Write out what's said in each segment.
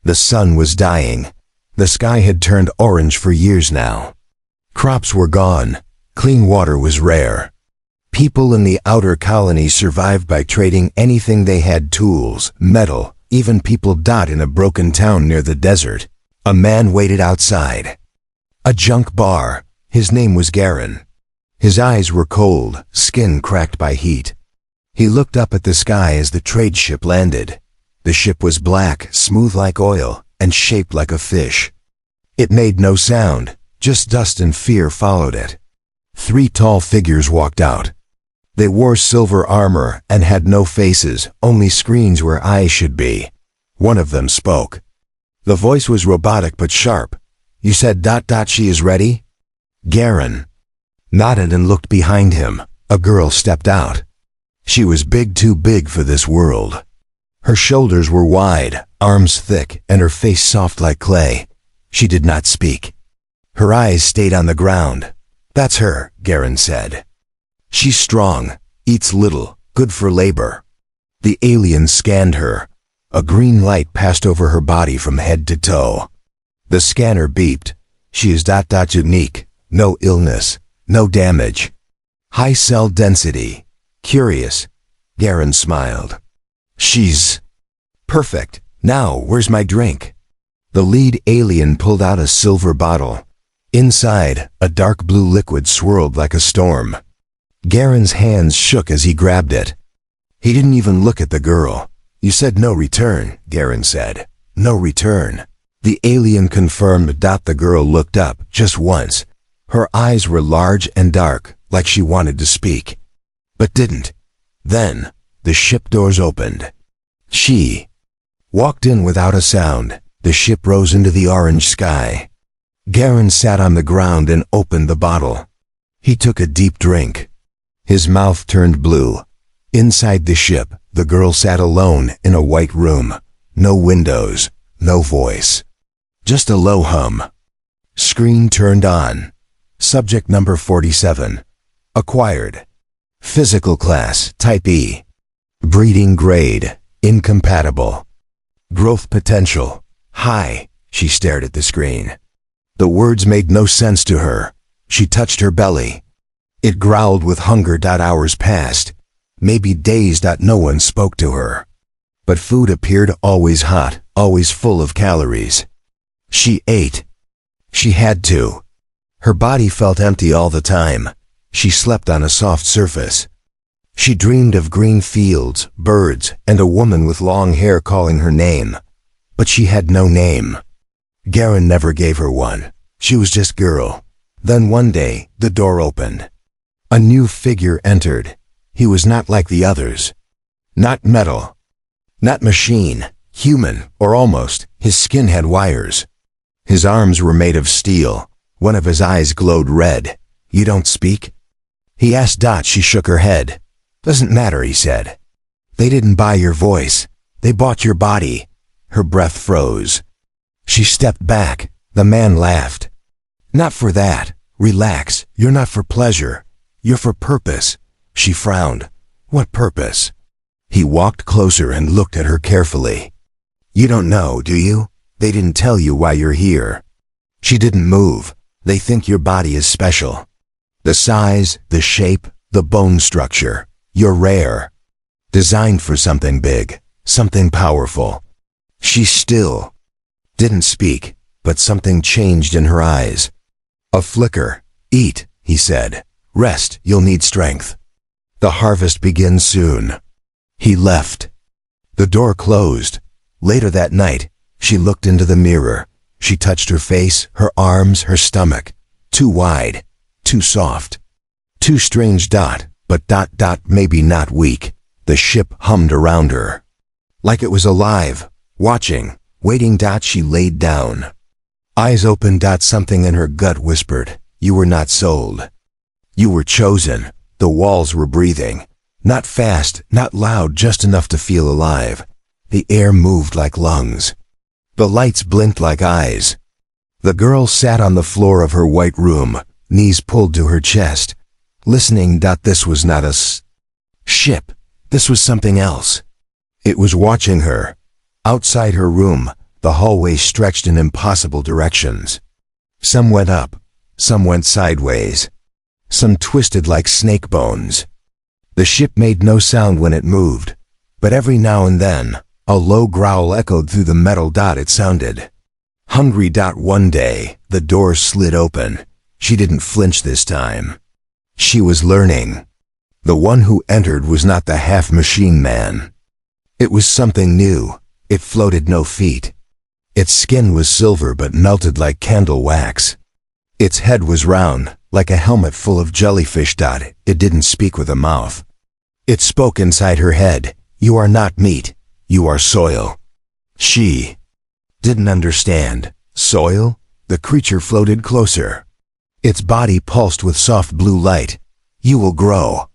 The sun was dying. The sky had turned orange for years now. Crops were gone. Clean water was rare. People in the outer colony survived by trading anything they had: tools, metal, even people. In a broken town near the desert, a man waited outside a junk bar. His name was Garen. His eyes were cold, skin cracked by heat. He looked up at the sky as the trade ship landed. The ship was black, smooth like oil, and shaped like a fish. It made no sound, just dust, and fear followed it. 3 tall figures walked out. They wore silver armor and had no faces, only screens where eyes should be. One of them spoke. The voice was robotic but sharp. "You said ... she is ready?" Garen nodded and looked behind him. A girl stepped out. She was big, too big for this world. Her shoulders were wide, arms thick, and her face soft like clay. She did not speak. Her eyes stayed on the ground. "That's her," Garen said. "She's strong, eats little, good for labor." The alien scanned her. A green light passed over her body from head to toe. The scanner beeped. "She is ... unique, no illness, no damage. High cell density. Curious." Garen smiled. "She's perfect. Now, where's my drink?" The lead alien pulled out a silver bottle. Inside, a dark blue liquid swirled like a storm. Garen's hands shook as he grabbed it. He didn't even look at the girl. "You said no return," Garen said. "No return." The alien confirmed. The girl looked up, just once. Her eyes were large and dark, like she wanted to speak, but didn't. Then, the ship doors opened. She walked in without a sound. The ship rose into the orange sky. Garen sat on the ground and opened the bottle. He took a deep drink. His mouth turned blue. Inside the ship, the girl sat alone in a white room. No windows, no voice. Just a low hum. Screen turned on. Subject number 47. Acquired. Physical class, type E. Breeding grade, incompatible. Growth potential, high. She stared at the screen. The words made no sense to her. She touched her belly. It growled with hunger. Hours passed. Maybe days. No one spoke to her. But food appeared, always hot, always full of calories. She ate. She had to. Her body felt empty all the time. She slept on a soft surface. She dreamed of green fields, birds, and a woman with long hair calling her name. But she had no name. Garen never gave her one. She was just girl. Then one day, the door opened. A new figure entered. He was not like the others. Not metal. Not machine. Human, or almost. His skin had wires. His arms were made of steel. One of his eyes glowed red. "You don't speak?" He asked. She shook her head. "Doesn't matter," he said. "They didn't buy your voice. They bought your body." Her breath froze. She stepped back. The man laughed. "Not for that. Relax. You're not for pleasure. You're for purpose." She frowned. "What purpose?" He walked closer and looked at her carefully. "You don't know, do you? They didn't tell you why you're here." She didn't move. "They think your body is special. The size, the shape, the bone structure. You're rare. Designed for something big, something powerful." She still didn't speak, but something changed in her eyes. A flicker. "Eat," he said. "Rest, you'll need strength. The harvest begins soon." He left. The door closed. Later that night, she looked into the mirror. She touched her face, her arms, her stomach. Too wide, too soft, too strange. But maybe not weak. The ship hummed around her. Like it was alive, watching, waiting. She laid down. Eyes open. Something in her gut whispered, "You were not sold. You were chosen." The walls were breathing. Not fast, not loud, just enough to feel alive. The air moved like lungs. The lights blinked like eyes. The girl sat on the floor of her white room, knees pulled to her chest, listening. This was not a ship. This was something else. It was watching her. Outside her room, The hallway stretched in impossible directions. Some went up, some went sideways. Some twisted like snake bones. The ship made no sound when it moved, but every now and then, a low growl echoed through the metal. It sounded hungry. One day, the door slid open. She didn't flinch this time. She was learning. The one who entered was not the half-machine man. It was something new. It floated no feet. Its skin was silver but melted like candle wax. Its head was round, like a helmet full of jellyfish. It didn't speak with a mouth. It spoke inside her head. You are not meat. You are soil. She didn't understand. Soil? The creature floated closer. Its body pulsed with soft blue light. You will grow.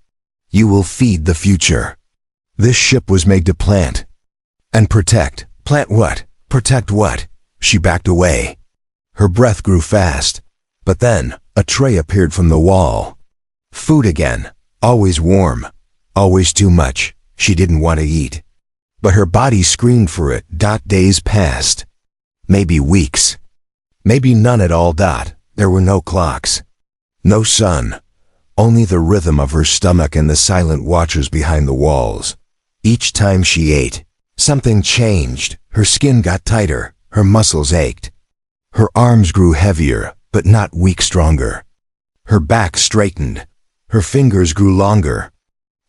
You will feed the future. This ship was made to plant and protect. Plant what? Protect what? She backed away. Her breath grew fast. But then, a tray appeared from the wall. Food again. Always warm. Always too much. She didn't want to eat. But her body screamed for it. Days passed. Maybe weeks. Maybe none at all. There were no clocks. No sun. Only the rhythm of her stomach and the silent watchers behind the walls. Each time she ate, something changed. Her skin got tighter. Her muscles ached. Her arms grew heavier, but not weak, stronger. Her back straightened. Her fingers grew longer.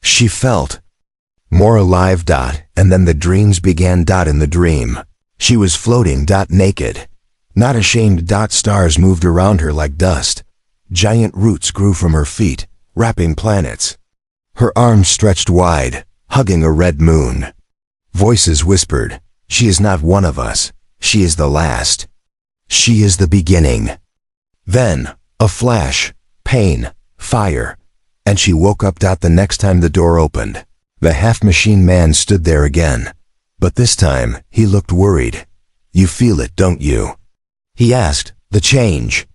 She felt more alive. And then the dreams began. In the dream, she was floating. Naked. Not ashamed. Stars moved around her like dust. Giant roots grew from her feet, wrapping planets. Her arms stretched wide, hugging a red moon. Voices whispered, "She is not one of us. She is the last. She is the beginning." Then, a flash, pain, fire, and she woke up. The next time the door opened, the half-machine man stood there again. But this time, he looked worried. "You feel it, don't you?" he asked. "The change?"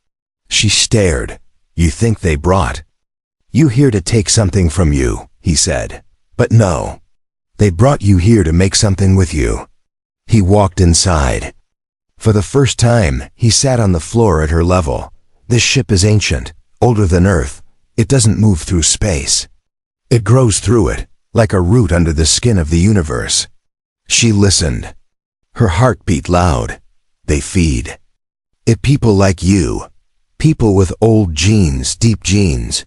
She stared. "You think they brought you here to take something from you," he said. "But no. They brought you here to make something with you." He walked inside. For the first time, he sat on the floor at her level. This ship is ancient, older than Earth. It doesn't move through space. It grows through it, like a root under the skin of the universe. She listened. Her heart beat loud. They feed it people like you. People with old genes, deep genes.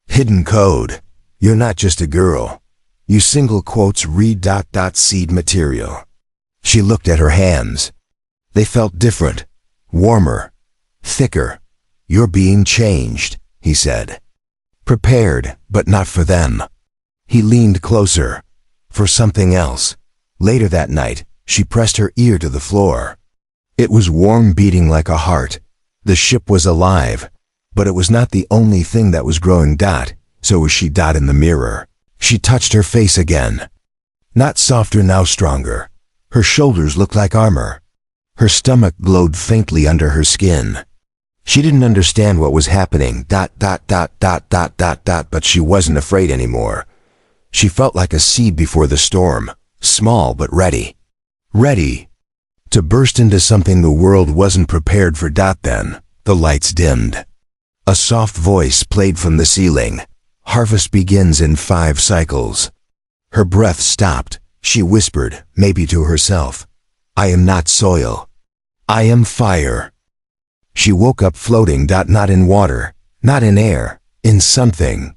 Hidden code. You're not just a girl. You single quotes read ... seed material. She looked at her hands. They felt different. Warmer. Thicker. "You're being changed," he said. Prepared, but not for them. He leaned closer. For something else. Later that night, she pressed her ear to the floor. It was warm, beating like a heart. The ship was alive. But it was not the only thing that was growing. So was she. In the mirror. She touched her face again. Not softer, now stronger. Her shoulders looked like armor. Her stomach glowed faintly under her skin. She didn't understand what was happening. But she wasn't afraid anymore. She felt like a seed before the storm. Small but ready. Ready to burst into something the world wasn't prepared for. Then, the lights dimmed. A soft voice played from the ceiling. "Harvest begins in 5 cycles." Her breath stopped. She whispered, maybe to herself, "I am not soil. I am fire." She woke up floating. Not in water, not in air, in something.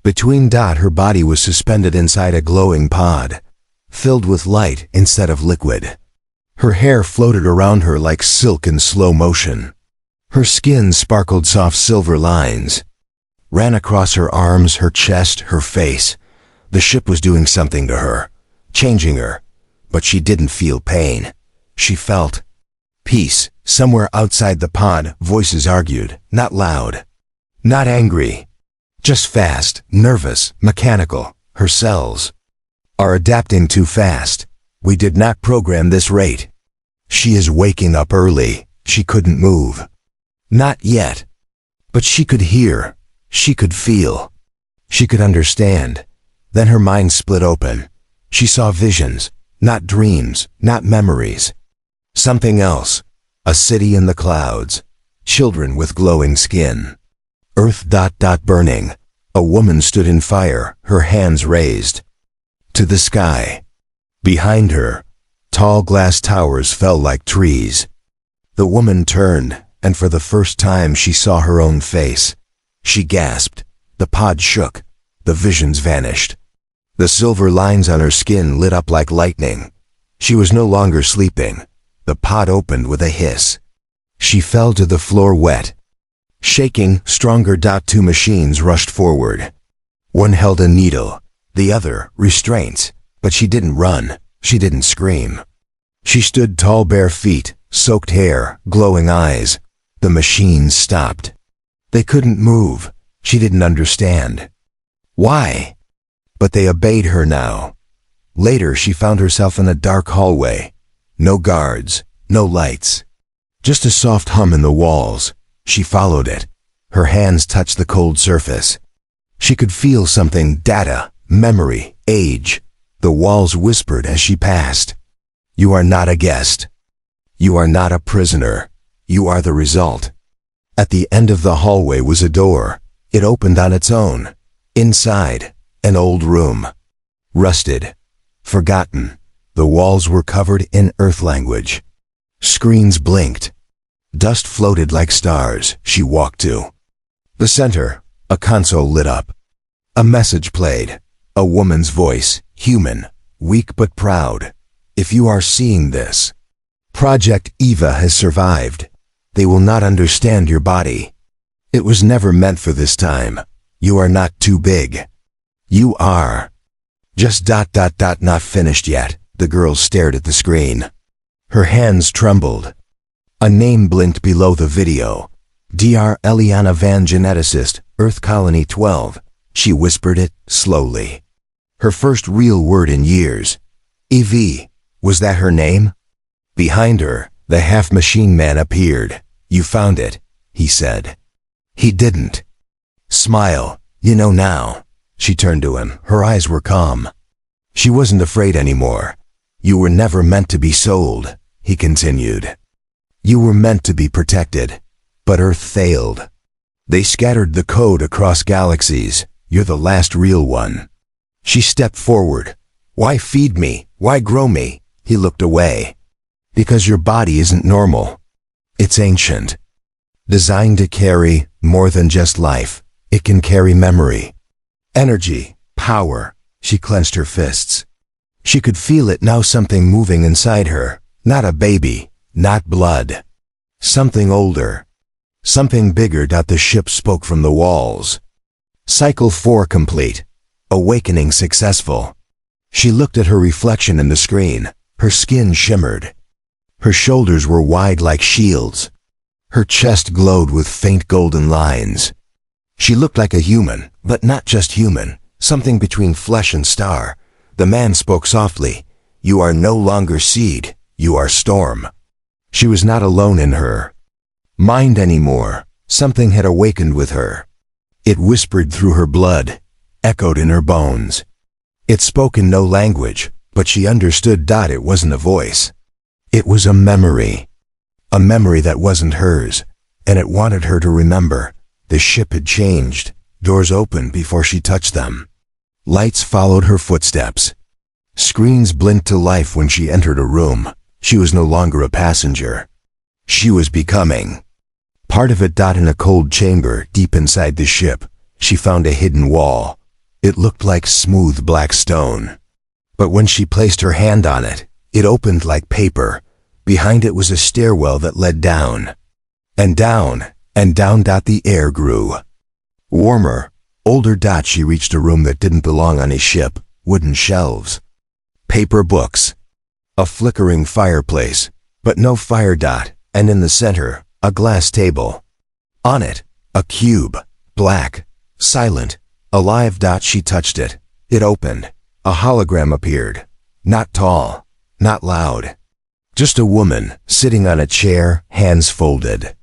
Between. Her body was suspended inside a glowing pod, filled with light instead of liquid. Her hair floated around her like silk in slow motion. Her skin sparkled soft silver lines. Ran across her arms, her chest, her face. The ship was doing something to her, changing her. But she didn't feel pain. She felt peace. Somewhere outside the pod, voices argued, not loud, not angry. Just fast, nervous, mechanical. Her cells are adapting too fast. We did not program this rate. She is waking up early. She couldn't move. Not yet. But she could hear. She could feel. She could understand. Then her mind split open. She saw visions, not dreams, not memories. Something else. A city in the clouds. Children with glowing skin. Earth burning. A woman stood in fire, her hands raised. To the sky. Behind her, tall glass towers fell like trees. The woman turned, and for the first time she saw her own face. She gasped. The pod shook. The visions vanished. The silver lines on her skin lit up like lightning. She was no longer sleeping. The pod opened with a hiss. She fell to the floor wet. Shaking, stronger. Two machines rushed forward. One held a needle, the other restraints, but she didn't run, she didn't scream. She stood tall, bare feet, soaked hair, glowing eyes. The machines stopped. They couldn't move. She didn't understand. Why? But they obeyed her now. Later she found herself in a dark hallway. No guards, no lights. Just a soft hum in the walls. She followed it. Her hands touched the cold surface. She could feel something, data, memory, age. The walls whispered as she passed. You are not a guest. You are not a prisoner. You are the result. At the end of the hallway was a door. It opened on its own. Inside, an old room. Rusted. Forgotten. The walls were covered in Earth language. Screens blinked. Dust floated like stars. She walked to the center. A console lit up. A message played. A woman's voice, human, weak but proud. If you are seeing this, Project Eva has survived. They will not understand your body. It was never meant for this time. You are not too big. You are. Just ... Not finished yet. The girl stared at the screen. Her hands trembled. A name blinked below the video. Dr. Eliana Van, geneticist, Earth Colony 12. She whispered it, slowly. Her first real word in years. EV. Was that her name? Behind her, the half-machine man appeared. You found it, he said. He didn't. Smile. You know now. She turned to him. Her eyes were calm. She wasn't afraid anymore. You were never meant to be sold, he continued. You were meant to be protected. But Earth failed. They scattered the code across galaxies. You're the last real one. She stepped forward. Why feed me? Why grow me? He looked away. Because your body isn't normal. It's ancient. Designed to carry more than just life. It can carry memory. Energy. Power. She clenched her fists. She could feel it now, something moving inside her. Not a baby. Not blood. Something older. Something bigger. The ship spoke from the walls. Cycle 4 complete. Awakening successful. She looked at her reflection in the screen. Her skin shimmered. Her shoulders were wide like shields. Her chest glowed with faint golden lines. She looked like a human, but not just human. Something between flesh and star. The man spoke softly. You are no longer seed. You are storm. She was not alone in her mind anymore. Something had awakened with her. It whispered through her blood, echoed in her bones. It spoke in no language, but she understood. It wasn't a voice. It was a memory. A memory that wasn't hers, and it wanted her to remember. The ship had changed. Doors opened before she touched them. Lights followed her footsteps. Screens blinked to life when she entered a room. She was no longer a passenger. She was becoming part of it. In a cold chamber deep inside the ship, she found a hidden wall. It looked like smooth black stone. But when she placed her hand on it, it opened like paper. Behind it was a stairwell that led down. And down, and down. The air grew warmer, older. She reached a room that didn't belong on a ship. Wooden shelves. Paper books. A flickering fireplace, but no fire. And in the center, a glass table. On it, a cube, black, silent, alive. She touched it. It opened. A hologram appeared. Not tall, not loud. Just a woman, sitting on a chair, hands folded.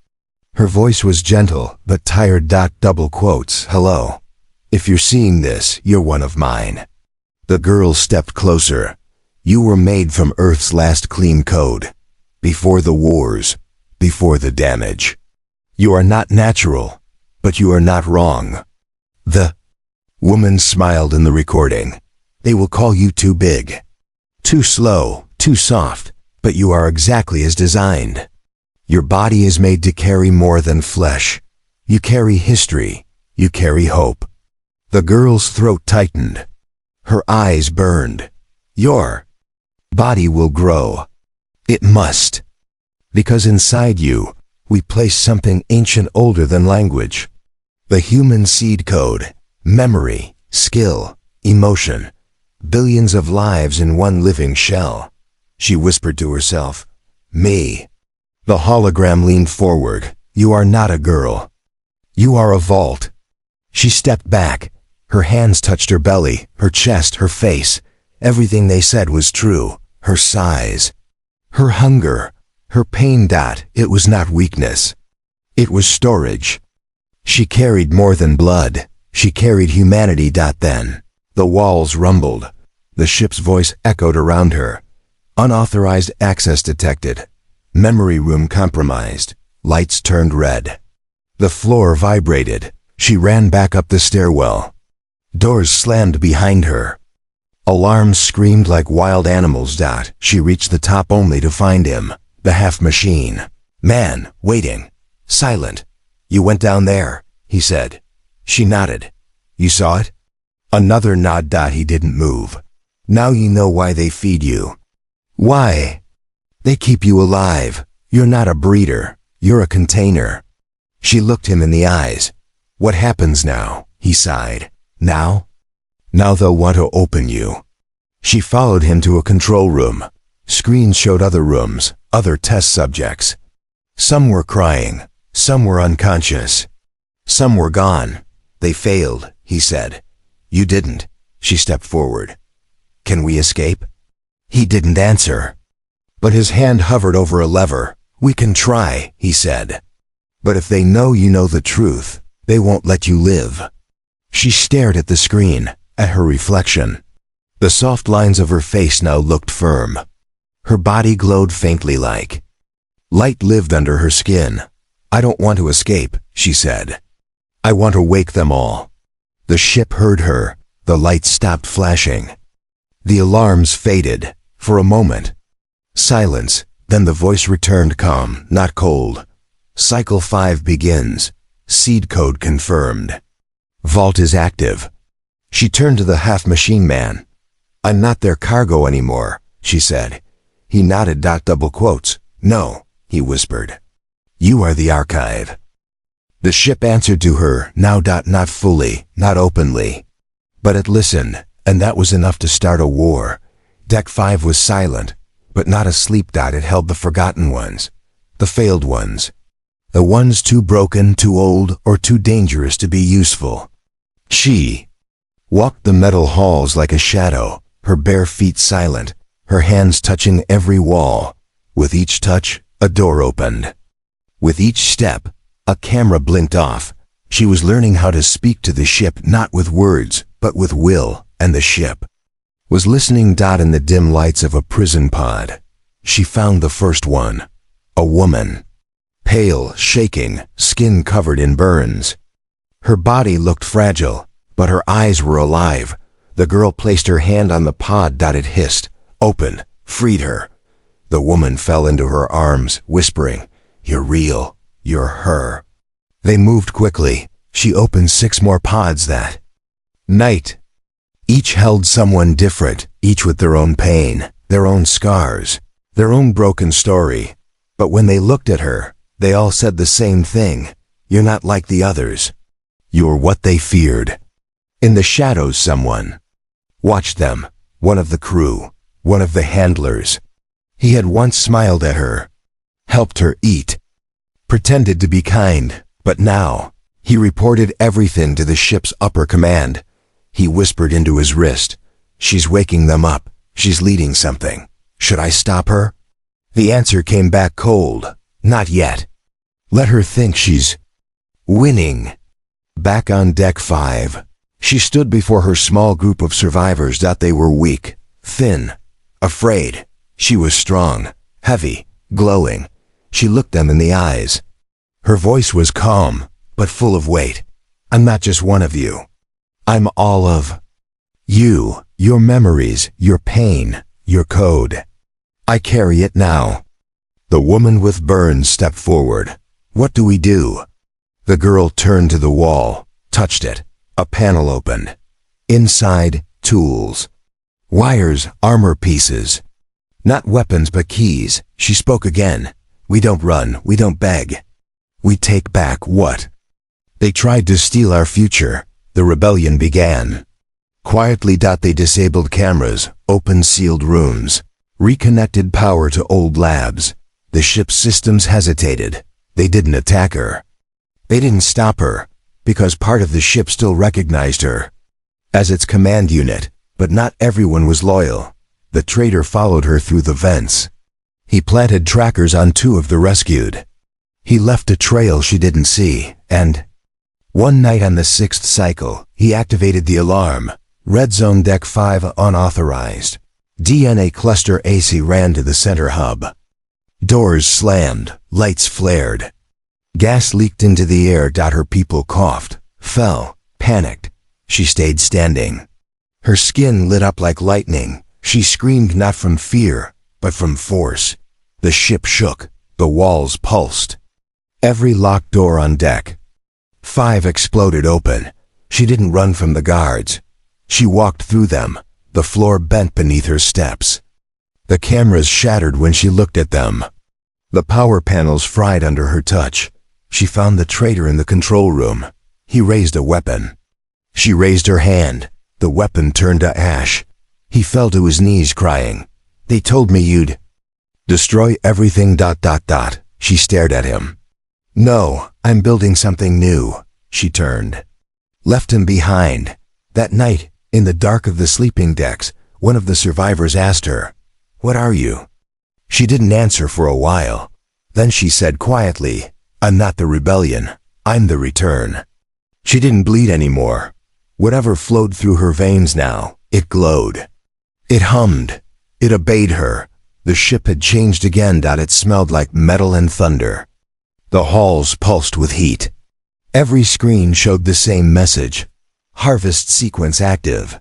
Her voice was gentle, but tired. Double quotes. Hello. If you're seeing this, you're one of mine. The girl stepped closer. You were made from Earth's last clean code. before the wars, before the damage. You are not natural, but you are not wrong. The woman smiled in the recording. They will call you too big, too slow, too soft, but you are exactly as designed. Your body is made to carry more than flesh. You carry history. You carry hope. The girl's throat tightened. Her eyes burned. Your body will grow. It must. Because inside you, we place something ancient older than language. The human seed code, memory, skill, emotion. Billions of lives in one living shell. She whispered to herself, me. The hologram leaned forward. You are not a girl. You are a vault. She stepped back. Her hands touched her belly, her chest, her face. Everything they said was true. Her size, her hunger, her pain. It was not weakness. It was storage. She carried more than blood. She carried humanity. Then the walls rumbled. The ship's voice echoed around her. Unauthorized access detected. Memory room compromised. Lights turned red. The floor vibrated. She ran back up the stairwell. Doors slammed behind her. Alarms screamed like wild animals. She reached the top only to find him, the half-machine man, waiting, silent. You went down there, he said. She nodded. You saw it? Another nod. He didn't move. Now you know why they feed you. Why? They keep you alive. You're not a breeder. You're a container. She looked him in the eyes. What happens now? He sighed. Now? Now they'll want to open you. She followed him to a control room. Screens showed other rooms, other test subjects. Some were crying. Some were unconscious. Some were gone. They failed, he said. You didn't. She stepped forward. Can we escape? He didn't answer. But his hand hovered over a lever. We can try, he said. But if they know you know the truth, they won't let you live. She stared at the screen, at her reflection. The soft lines of her face now looked firm. Her body glowed faintly like light lived under her skin. I don't want to escape, she said. I want to wake them all. The ship heard her. The lights stopped flashing. The alarms faded, for a moment. Silence, then the voice returned calm, not cold. Cycle 5 begins. Seed code confirmed. Vault is active. She turned to the half-machine man. I'm not their cargo anymore, she said. He nodded. Double quotes. No, he whispered. You are the archive. The ship answered to her, now. Not fully, not openly. But it listened, and that was enough to start a war. Deck 5 was silent, but not asleep. It held the forgotten ones, the failed ones, the ones too broken, too old, or too dangerous to be useful. She walked the metal halls like a shadow, her bare feet silent, her hands touching every wall. With each touch, a door opened. With each step, a camera blinked off. She was learning how to speak to the ship, not with words, but with will, and the ship was listening. In the dim lights of a prison pod, she found the first one, a woman. Pale, shaking, skin covered in burns. Her body looked fragile, but her eyes were alive. The girl placed her hand on the pod. It hissed, open, freed her. The woman fell into her arms, whispering, You're real, you're her. They moved quickly. She opened 6 more pods that night. Each held someone different, each with their own pain, their own scars, their own broken story. But when they looked at her, they all said the same thing. You're not like the others. You're what they feared. In the shadows, someone watched them, one of the crew, one of the handlers. He had once smiled at her, helped her eat, pretended to be kind, but now he reported everything to the ship's upper command. He whispered into his wrist, She's waking them up. She's leading something. Should I stop her? The answer came back cold. Not yet. Let her think she's winning. Back on deck 5, she stood before her small group of survivors. They were weak, thin, afraid. She was strong, heavy, glowing. She looked them in the eyes. Her voice was calm, but full of weight. I'm not just one of you. I'm all of you, your memories, your pain, your code. I carry it now. The woman with burns stepped forward. What do we do? The girl turned to the wall, touched it. A panel opened. Inside, tools. Wires, armor pieces. Not weapons but keys. She spoke again. We don't run, we don't beg. We take back what? They tried to steal our future. The rebellion began. Quietly. They disabled cameras, opened sealed rooms, reconnected power to old labs. The ship's systems hesitated. They didn't attack her. They didn't stop her, because part of the ship still recognized her as its command unit, but not everyone was loyal. The traitor followed her through the vents. He planted trackers on 2 of the rescued. He left a trail she didn't see, and one night on the 6th cycle, he activated the alarm. Red Zone Deck 5 unauthorized. DNA Cluster AC ran to the center hub. Doors slammed, lights flared. Gas leaked into the air. Her people coughed, fell, panicked. She stayed standing. Her skin lit up like lightning. She screamed not from fear, but from force. The ship shook, the walls pulsed. Every locked door on deck 5 exploded open. She didn't run from the guards. She walked through them. The floor bent beneath her steps. The cameras shattered when she looked at them. The power panels fried under her touch. She found the traitor in the control room. He raised a weapon. She raised her hand. The weapon turned to ash. He fell to his knees crying. They told me you'd destroy everything. She stared at him. No, I'm building something new. She turned. Left him behind. That night, in the dark of the sleeping decks, one of the survivors asked her, "What are you?" She didn't answer for a while. Then she said quietly, "I'm not the rebellion. I'm the return." She didn't bleed anymore. Whatever flowed through her veins now, it glowed. It hummed. It obeyed her. The ship had changed again. It smelled like metal and thunder. The halls pulsed with heat. Every screen showed the same message. Harvest sequence active.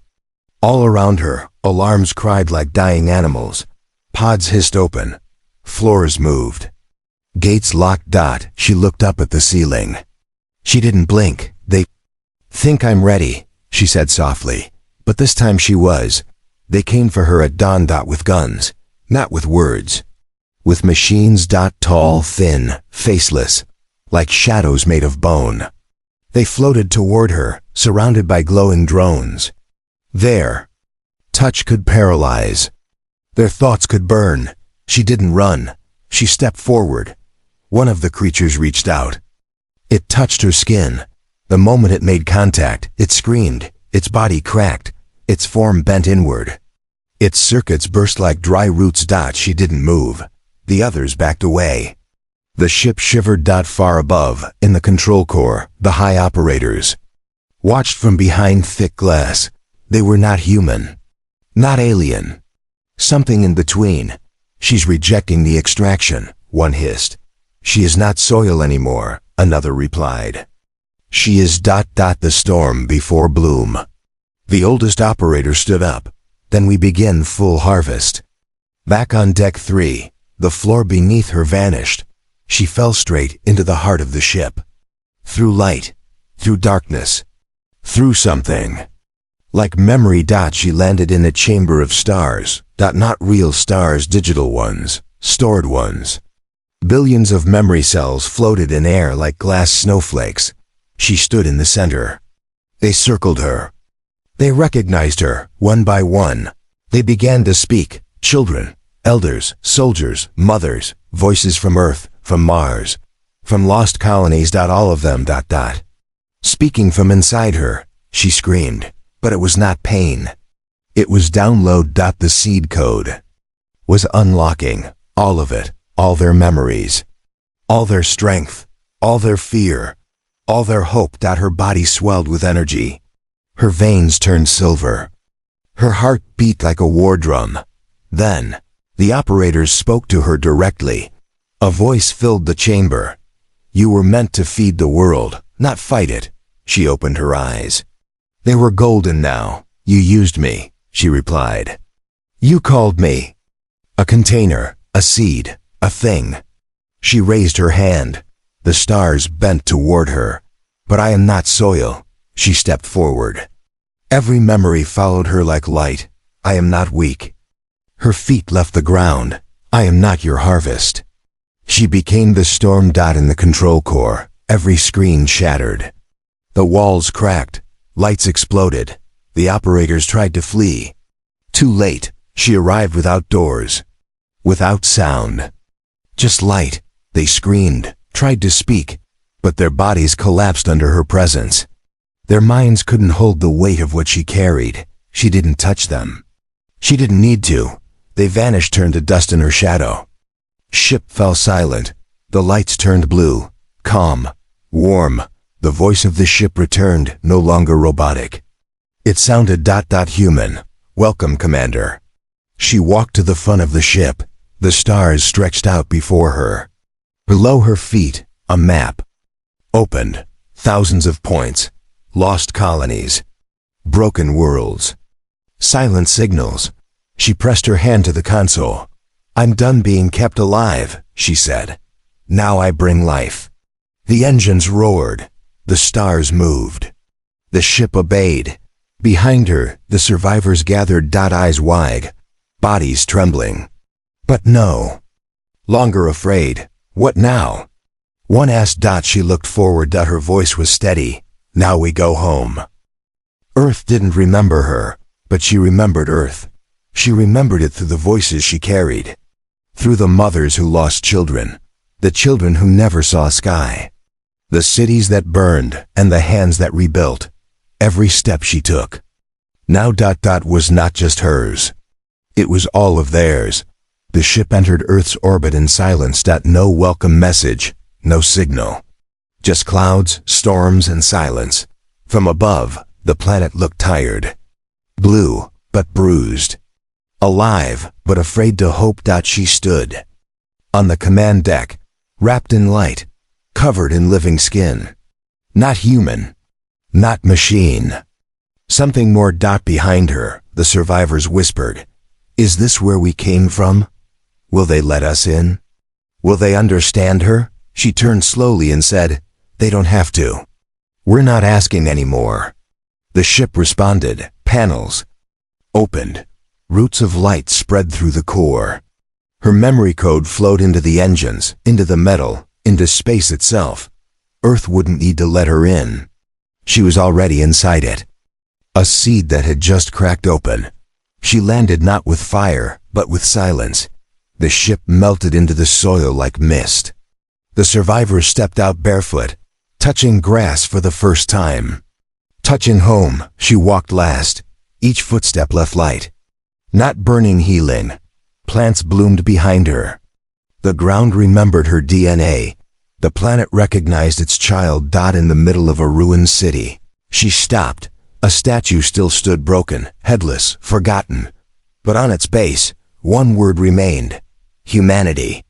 All around her, alarms cried like dying animals. Pods hissed open. Floors moved. Gates locked. She looked up at the ceiling. She didn't blink. They think I'm ready, she said softly. But this time she was. They came for her at dawn. With guns. Not with words. With machines. Tall, thin, faceless. Like shadows made of bone. They floated toward her, surrounded by glowing drones. Their touch could paralyze. Their thoughts could burn. She didn't run. She stepped forward. One of the creatures reached out. It touched her skin. The moment it made contact, it screamed. Its body cracked. Its form bent inward. Its circuits burst like dry roots. She didn't move. The others backed away. The ship shivered. Far above, in the control core, the high operators watched from behind thick glass. They were not human. Not alien. Something in between. She's rejecting the extraction, one hissed. She is not soil anymore, another replied. She is ... the storm before bloom. The oldest operator stood up. Then we begin full harvest. Back on deck 3, the floor beneath her vanished. She fell straight into the heart of the ship. Through light, through darkness, through something. Like memory. She landed in a chamber of stars. Not real stars, digital ones, stored ones. Billions of memory cells floated in air like glass snowflakes. She stood in the center. They circled her. They recognized her, one by one. They began to speak, children, elders, soldiers, mothers, voices from Earth, from Mars, from lost colonies. All of them. Speaking from inside her, she screamed, but it was not pain. It was download. The seed code was unlocking, all of it, all their memories, all their strength, all their fear, all their hope. Her body swelled with energy. Her veins turned silver. Her heart beat like a war drum. Then, the operators spoke to her directly. A voice filled the chamber. You were meant to feed the world, not fight it. She opened her eyes. They were golden now. You used me, she replied. You called me a container, a seed, a thing. She raised her hand. The stars bent toward her. But I am not soil. She stepped forward. Every memory followed her like light. I am not weak. Her feet left the ground. I am not your harvest. She became the storm dot in the control core. Every screen shattered. The walls cracked. Lights exploded. The operators tried to flee. Too late. She arrived without doors. Without sound. Just light. They screamed, tried to speak, but their bodies collapsed under her presence. Their minds couldn't hold the weight of what she carried. She didn't touch them. She didn't need to. They vanished, turned to dust in her shadow. Ship fell silent. The lights turned blue, calm, warm. The voice of the ship returned, no longer robotic. It sounded human. Welcome, Commander. She walked to the front of the ship. The stars stretched out before her. Below her feet, a map. Opened. Thousands of points. Lost colonies. Broken worlds. Silent signals. She pressed her hand to the console. I'm done being kept alive, she said. Now I bring life. The engines roared. The stars moved. The ship obeyed. Behind her, the survivors gathered, eyes wide, bodies trembling. But no longer afraid. What now? One asked. She looked forward. Her voice was steady. Now we go home. Earth didn't remember her, but she remembered Earth. She remembered it through the voices she carried. Through the mothers who lost children. The children who never saw sky. The cities that burned and the hands that rebuilt. Every step she took. Now was not just hers. It was all of theirs. The ship entered Earth's orbit in silence. No welcome message, no signal. Just clouds, storms, and silence. From above, the planet looked tired. Blue, but bruised. Alive, but afraid to hope. She stood on the command deck, wrapped in light, covered in living skin. Not human. Not machine. Something more. Behind her, the survivors whispered. Is this where we came from? Will they let us in? Will they understand her? She turned slowly and said, They don't have to. We're not asking anymore. The ship responded. Panels opened. Roots of light spread through the core. Her memory code flowed into the engines, into the metal, into space itself. Earth wouldn't need to let her in. She was already inside it. A seed that had just cracked open. She landed not with fire, but with silence. The ship melted into the soil like mist. The survivors stepped out barefoot, touching grass for the first time. Touching home, she walked last. Each footstep left light. Not burning, healing. Plants bloomed behind her. The ground remembered her DNA. The planet recognized its child. In the middle of a ruined city. She stopped. A statue still stood broken, headless, forgotten. But on its base, one word remained. Humanity.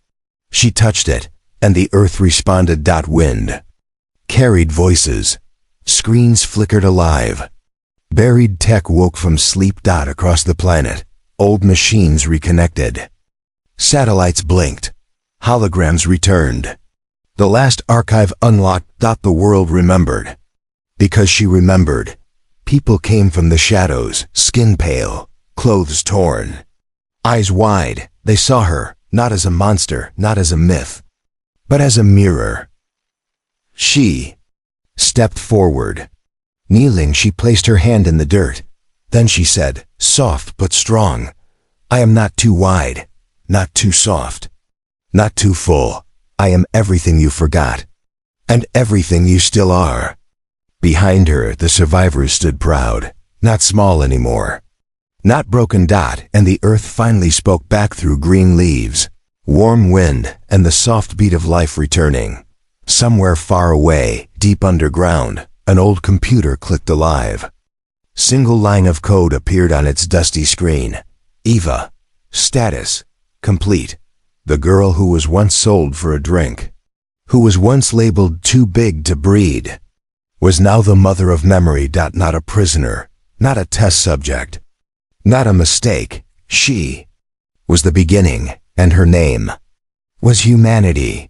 She touched it, and the earth responded. Wind carried voices. Screens flickered alive. Buried tech woke from sleep. Across the planet, old machines reconnected. Satellites blinked. Holograms returned. The last archive unlocked. The world remembered. Because she remembered. People came from the shadows, skin pale, clothes torn. Eyes wide, they saw her, not as a monster, not as a myth, but as a mirror. She stepped forward. Kneeling, she placed her hand in the dirt. Then she said, soft but strong, I am not too wide, not too soft, not too full. I am everything you forgot, and everything you still are. Behind her, the survivors stood proud, not small anymore. Not broken. And the earth finally spoke back through green leaves, warm wind, and the soft beat of life returning. Somewhere far away, deep underground, an old computer clicked alive. Single line of code appeared on its dusty screen. Eva. Status. Complete. The girl who was once sold for a drink, who was once labeled too big to breed, was now the mother of memory. Not a prisoner, not a test subject, not a mistake. She was the beginning, and her name was humanity.